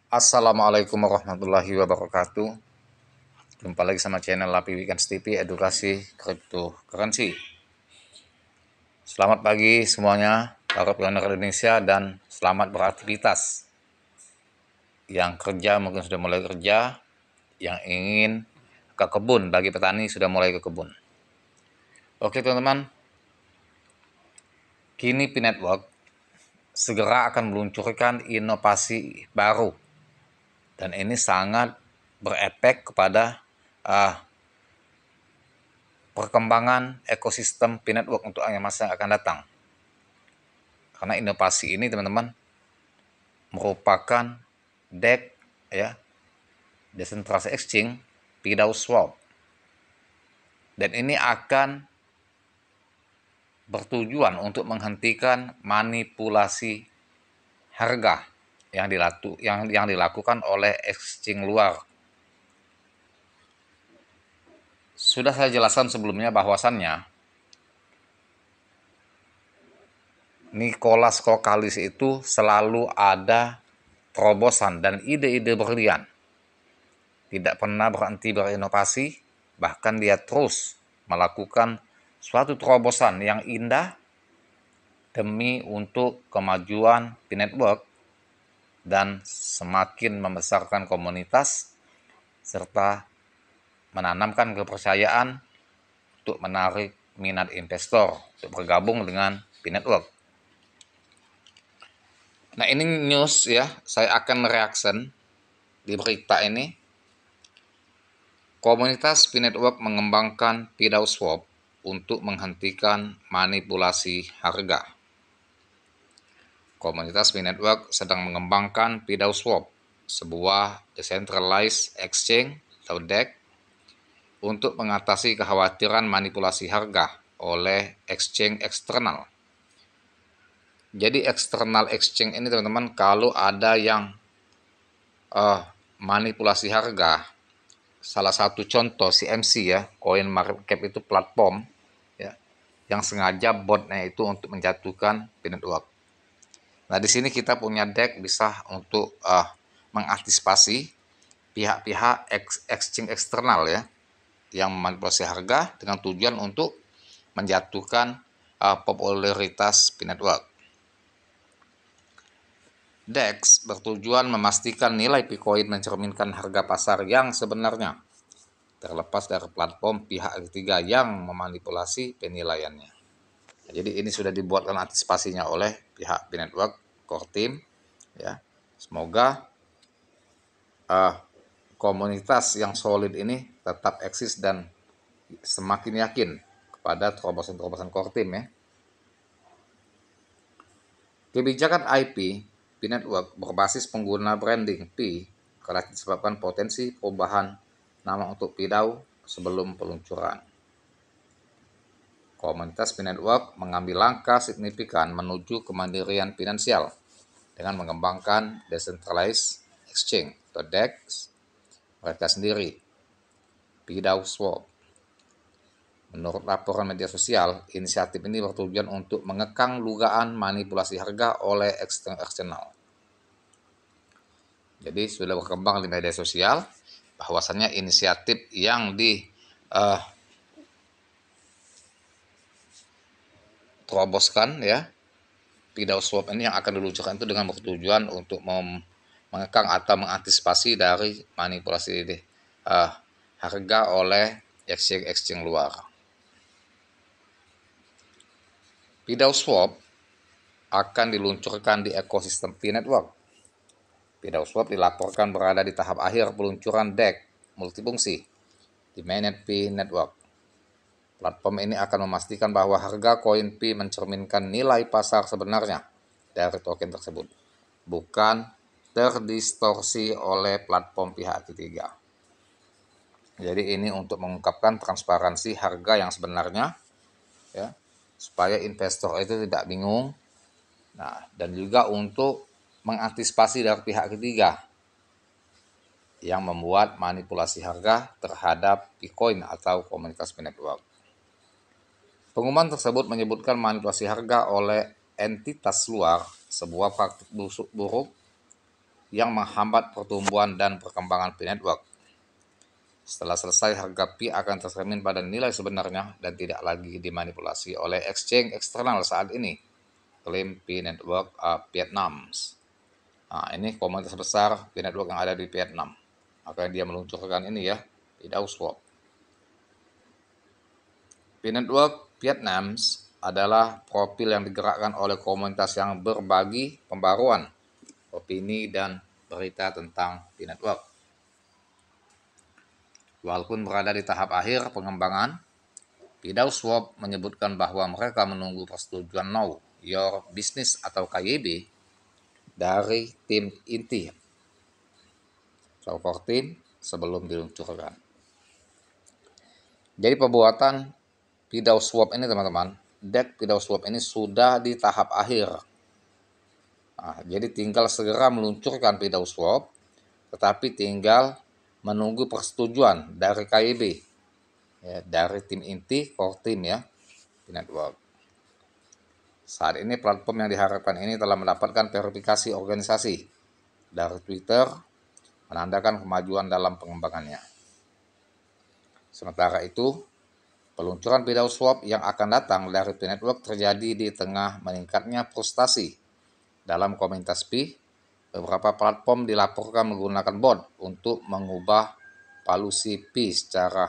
Assalamualaikum warahmatullahi wabarakatuh. Jumpa lagi sama channel Lapi Weekends TV Edukasi Cryptocurrency. Selamat pagi semuanya para pioner Indonesia dan selamat beraktivitas. Yang kerja mungkin sudah mulai kerja, yang ingin ke kebun, bagi petani sudah mulai ke kebun. Oke teman-teman, kini Pi Network segera akan meluncurkan inovasi baru. Dan ini sangat berefek kepada perkembangan ekosistem Pi Network untuk masa yang akan datang. Karena inovasi ini teman-teman merupakan DEX ya, Decentralized Exchange PDAU-Swap. Dan ini akan bertujuan untuk menghentikan manipulasi harga yang dilakukan oleh exchange luar. Sudah saya jelaskan sebelumnya bahwasannya Nicholas Kokalis itu selalu ada terobosan dan ide-ide berlian. Tidak pernah berhenti berinovasi, bahkan dia terus melakukan suatu terobosan yang indah demi untuk kemajuan Pi Network dan semakin membesarkan komunitas serta menanamkan kepercayaan untuk menarik minat investor untuk bergabung dengan Pi Network. Nah ini news ya, saya akan reaction di berita ini. Komunitas Pi Network mengembangkan PDAU-Swap untuk menghentikan manipulasi harga. Komunitas Pi Network sedang mengembangkan PDAU-Swap, sebuah decentralized exchange atau DEX, untuk mengatasi kekhawatiran manipulasi harga oleh exchange eksternal. Jadi external exchange ini teman-teman, kalau ada yang manipulasi harga, salah satu contoh CMC ya, Coin Market Cap itu platform ya, yang sengaja botnya itu untuk menjatuhkan Pi Network. Nah, di sini kita punya DEX bisa untuk mengantisipasi pihak-pihak exchange eksternal ya, yang memanipulasi harga dengan tujuan untuk menjatuhkan popularitas Pi Network. DEX bertujuan memastikan nilai Bitcoin mencerminkan harga pasar yang sebenarnya, terlepas dari platform pihak ketiga yang memanipulasi penilaiannya. Jadi ini sudah dibuatkan antisipasinya oleh pihak Pi Network core team ya. Semoga komunitas yang solid ini tetap eksis dan semakin yakin kepada terobosan-terobosan core team ya. Kebijakan IP Pi Network berbasis pengguna branding Pi karena disebabkan potensi perubahan nama untuk PDAU sebelum peluncuran. Komunitas Pi Network mengambil langkah signifikan menuju kemandirian finansial dengan mengembangkan Decentralized Exchange atau DEX mereka sendiri, PDAU-Swap. Menurut laporan media sosial, inisiatif ini bertujuan untuk mengekang dugaan manipulasi harga oleh eksternal. Jadi sudah berkembang di media sosial bahwasannya inisiatif yang teroboskan ya, PDAU-Swap ini yang akan diluncurkan itu dengan bertujuan untuk mengekang atau mengantisipasi dari manipulasi harga oleh exchange luar. PDAU-Swap akan diluncurkan di ekosistem Pi Network. PDAU-Swap dilaporkan berada di tahap akhir peluncuran DEX multifungsi di mainnet Pi Network. Platform ini akan memastikan bahwa harga koin Pi mencerminkan nilai pasar sebenarnya dari token tersebut, bukan terdistorsi oleh platform pihak ketiga. Jadi ini untuk mengungkapkan transparansi harga yang sebenarnya ya, supaya investor itu tidak bingung. Nah, dan juga untuk mengantisipasi dari pihak ketiga yang membuat manipulasi harga terhadap Bitcoin atau komunitas Pi Network. Pengumuman tersebut menyebutkan manipulasi harga oleh entitas luar sebuah praktik buruk yang menghambat pertumbuhan dan perkembangan P-Network. Setelah selesai, harga P akan tercermin pada nilai sebenarnya dan tidak lagi dimanipulasi oleh exchange eksternal saat ini, klaim P-Network Vietnam. Nah, ini komunitas besar P-Network yang ada di Vietnam. Maka dia meluncurkan ini ya, PidauSwap. P-Network Vietnam adalah profil yang digerakkan oleh komunitas yang berbagi pembaruan, opini, dan berita tentang P-Network. Walaupun berada di tahap akhir pengembangan, PidauSwap menyebutkan bahwa mereka menunggu persetujuan Know Your Business atau KYB dari tim inti atau core team sebelum diluncurkan. Jadi pembuatan PidauSwap ini teman-teman, DEX PidauSwap ini sudah di tahap akhir. Nah, jadi tinggal segera meluncurkan PidauSwap, tetapi tinggal menunggu persetujuan dari KYB, ya, dari tim inti, core team ya, P-Network. Saat ini platform yang diharapkan ini telah mendapatkan verifikasi organisasi dari Twitter, menandakan kemajuan dalam pengembangannya. Sementara itu, peluncuran PidauSwap yang akan datang dari P-Network terjadi di tengah meningkatnya frustasi dalam komunitas P. Beberapa platform dilaporkan menggunakan bot untuk mengubah valuasi P secara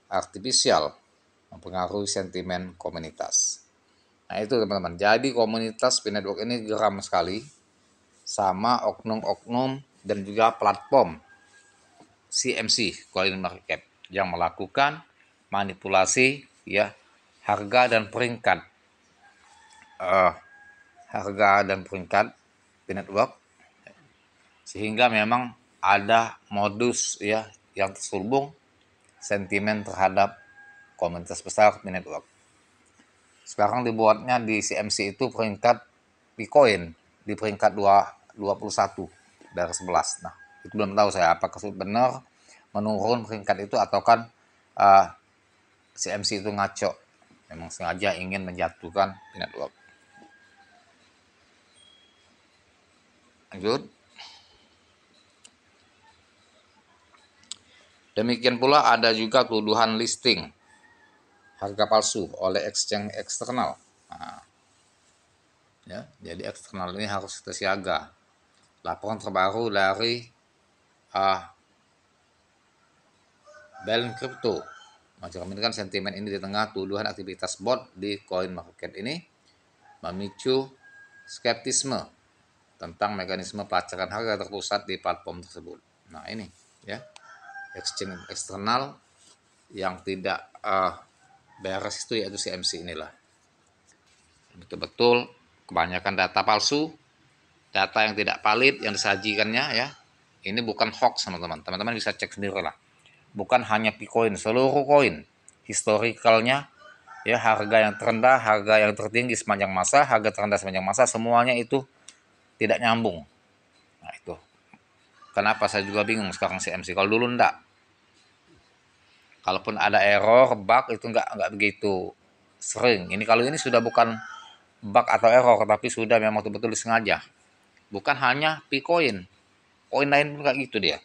artifisial, mempengaruhi sentimen komunitas. Nah itu teman-teman, jadi komunitas P-Network ini geram sekali sama oknum-oknum dan juga platform CMC, CoinMarketCap, yang melakukan manipulasi ya harga dan peringkat P-Network, sehingga memang ada modus ya yang terselubung sentimen terhadap komunitas besar P-Network. Sekarang dibuatnya di CMC itu peringkat Bitcoin di peringkat 21 dari 11. Nah, itu belum tahu saya apakah benar menurun peringkat itu atau kan CMC itu ngaco, memang sengaja ingin menjatuhkan P-Network. Lanjut. Demikian pula ada juga tuduhan listing harga palsu oleh exchange eksternal. Nah, ya, jadi eksternal ini harus kita siaga. Laporan terbaru dari Balance Crypto mencerminkan sentimen ini di tengah tuduhan aktivitas bot di CoinMarketCap ini memicu skeptisme tentang mekanisme pelacakan harga terpusat di platform tersebut. Nah ini ya, exchange eksternal yang tidak beres itu yaitu CMC inilah. Betul-betul kebanyakan data palsu, data yang tidak valid yang disajikannya ya. Ini bukan hoax teman-teman. Teman-teman bisa cek sendiri lah. Bukan hanya Bitcoin, seluruh koin historicalnya ya, harga yang terendah, harga yang tertinggi sepanjang masa, harga terendah sepanjang masa, semuanya itu tidak nyambung. Nah itu kenapa saya juga bingung sekarang CMC. Kalau dulu enggak, kalaupun ada error, bug itu enggak begitu sering. Ini kalau ini sudah bukan bug atau error, tapi sudah memang betul-betul disengaja. Bukan hanya Bitcoin, koin lain pun kayak gitu dia.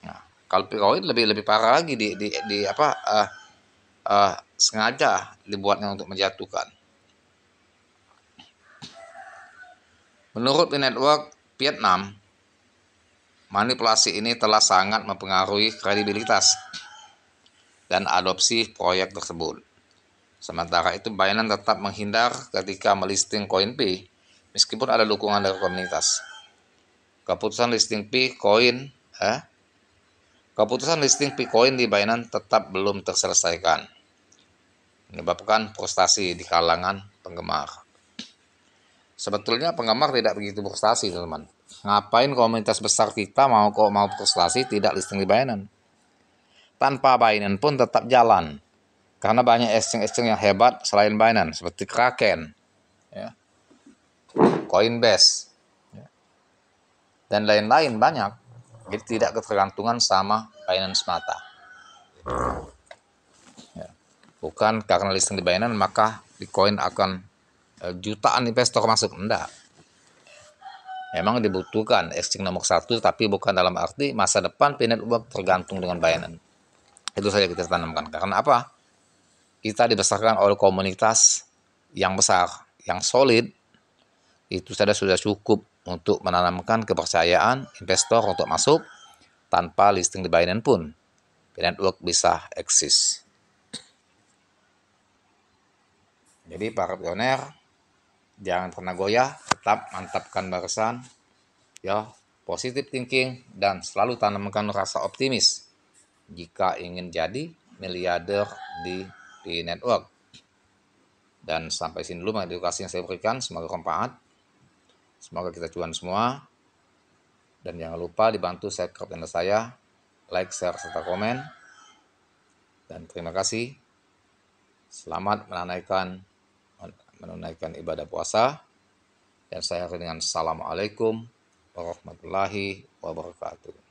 Nah, kalau Bitcoin lebih parah lagi sengaja dibuatnya untuk menjatuhkan. Menurut P-Network Vietnam, manipulasi ini telah sangat mempengaruhi kredibilitas dan adopsi proyek tersebut. Sementara itu, Binance tetap menghindar ketika melisting koin P, meskipun ada dukungan dari komunitas. Keputusan listing P-Coin di Binance tetap belum terselesaikan, menyebabkan frustasi di kalangan penggemar. Sebetulnya penggemar tidak begitu frustasi, teman-teman. Ngapain komunitas besar kita mau frustasi tidak listing di Binance? Tanpa Binance pun tetap jalan. Karena banyak exchange yang hebat selain Binance, seperti Kraken, ya, Coinbase, ya, dan lain-lain banyak. Jadi tidak ketergantungan sama Binance semata. Ya. Bukan karena listing di Binance maka Bitcoin akan jutaan investor masuk, enggak. Memang dibutuhkan exchange nomor 1, tapi bukan dalam arti masa depan P-Network tergantung dengan Binance. Itu saja kita tanamkan. Karena apa? Kita dibesarkan oleh komunitas yang besar, yang solid. Itu saja sudah cukup untuk menanamkan kepercayaan investor untuk masuk. Tanpa listing di Binance pun P-Network bisa eksis. Jadi para pioner, jangan pernah goyah, tetap mantapkan barisan, ya, positive thinking, dan selalu tanamkan rasa optimis jika ingin jadi miliarder di P-Network. Dan sampai sini dulu edukasi yang saya berikan, semoga bermanfaat, semoga kita cuan semua. Dan jangan lupa dibantu subscribe channel saya, like, share, serta komen. Dan terima kasih. Selamat menunaikan ibadah puasa. Dan saya akhiri dengan Assalamualaikum warahmatullahi wabarakatuh.